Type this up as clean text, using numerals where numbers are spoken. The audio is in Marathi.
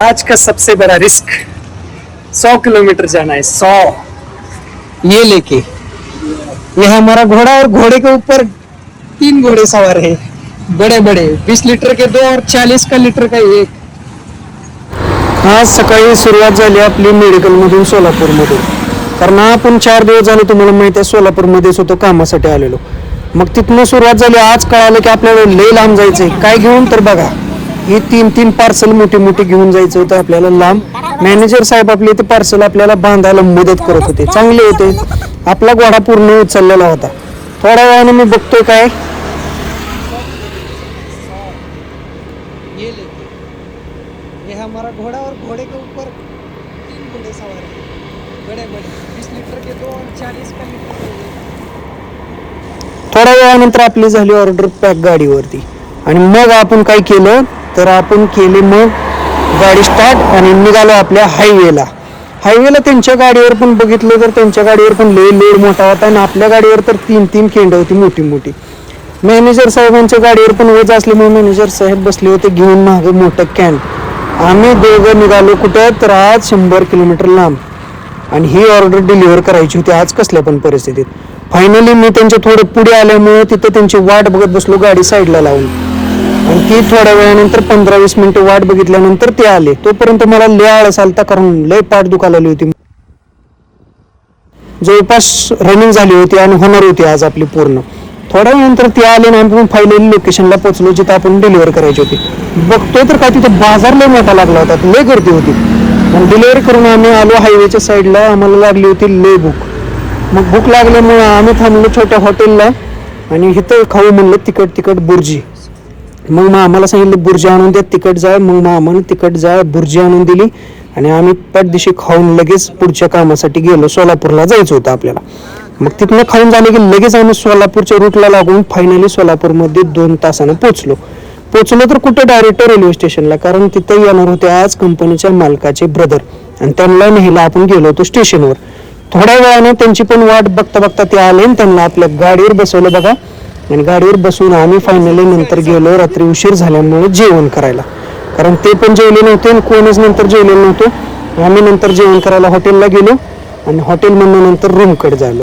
आज का सबसे बड़ा रिस्क 100 किलोमीटर जाना है 100 ये लेके। ये हमारा घोड़ा और घोड़े के ऊपर 3 घोड़े सवार है, बड़े बड़े 20 लीटर के 2 और 40 का लीटर का एक। आज सकाळी सुरुवात झाली आपली मेडिकल मधून सोलापूर मधून, कारण आपण 4 दिवस झाले तुम्हाला माहिती आहे सोलापूर मध्येच होतो कामासाठी आलेलो। मग तिथनं सुरुवात झाली। आज कळालं की आपल्याला लय लांब जायचंय। काय घेऊन तर बघा, हे 3 पार्सल मोठे मोठे घेऊन जायचं होतं आपल्याला लांब। मॅनेजर साहेब आपले ते पार्सल आपल्याला बांधायला मदत करत होते, चांगले होते। आपला घोडा पूर्ण उचललेला होता। थोड्या वेळाने मी बघतोय काय ये हमारा घोड़ा और घोड़े के ऊपर 3 घोड़े सवार हैं, बड़े बड़े 20 लीटर के 2 और 40 का लीटर के एक। थोड्या वेळानंतर आपली झाली ऑर्डर पॅक गाडीवरती, आणि मग आपण काय केलं तर आपण केले मग गाडी स्टार्ट आणि निघालो आपल्या हायवेला। त्यांच्या गाडीवर पण बघितलं तर त्यांच्या गाडीवर पण लोड मोठा होता, आणि आपल्या गाडीवर तर 3 केंड होती मोठी मोठी। मॅनेजर साहेबांच्या गाडीवर पण वज असल्यामुळे मॅनेजर साहेब बसले होते घेऊन मागे मोठं कॅन। आम्ही दोघं निघालो कुठे तर आज 100 किलोमीटर लांब, आणि ही ऑर्डर डिलिव्हर करायची होती आज कसल्या पण परिस्थितीत। फायनली मी त्यांच्या थोडं पुढे आल्यामुळे तिथं त्यांची वाट बघत बसलो गाडी साईडला लावून, आणि ती थोड्या वेळानंतर 15-20 मिनिटं वाट बघितल्यानंतर ते आले। तोपर्यंत मला लय आळस आलता, कारण लय पाठ दुखायला होती। जवळपास रनिंग झाली होती आणि होणार होती आज आपली पूर्ण। थोड्या वेळानंतर ते आले आणि आम्ही फायनली लोकेशनला पोहोचलो जिथं आपण डिलिव्हर करायची होती। बघतोय तर काय तिथं बाजार लय मोठा लागला होता, लय गर्दी होती। आणि डिलिव्हरी करून आम्ही आलो हायवेच्या साईडला। आम्हाला लागली होती लय भूक। मग भूक लागल्यामुळे आम्ही थांबलो छोट्या हॉटेलला, आणि इथं खाऊ म्हणलं तिखट बुर्जी। मग मामाला सांगितलं बुर्जी आणून द्या, तिखट जाळ। मग मामानं तिखट जाळ बुर्जी आणून दिली, आणि आम्ही पटदिशी खाऊन लगेच पुढच्या कामासाठी गेलो। सोलापूरला जायचं होतं आपल्याला। मग तिथनं खाऊन झालं की लगेच आम्ही सोलापूरच्या रूटला लागून फायनली सोलापूरमध्ये 2 तासानं पोहोचलो तर कुठं डायरेक्ट रेल्वे स्टेशनला, कारण तिथे येणार होते आज कंपनीच्या मालकाचे ब्रदर, आणि त्यांना न्यायला आपण गेलो होतो स्टेशनवर। थोड्या वेळाने त्यांची पण वाट बघता बघता ते आले आणि त्यांना आपल्या गाडीवर बसवलं बघा, आणि गाडीवर बसून आम्ही फायनली नंतर गेलो रात्री उशीर झाल्यामुळे जेवण करायला, कारण ते पण जेवले नव्हते आणि कोणच नंतर जेवलेलं नव्हतं। आम्ही नंतर जेवण करायला हॉटेलला गेलो, आणि हॉटेलमधून नंतर रूमकडे झालो।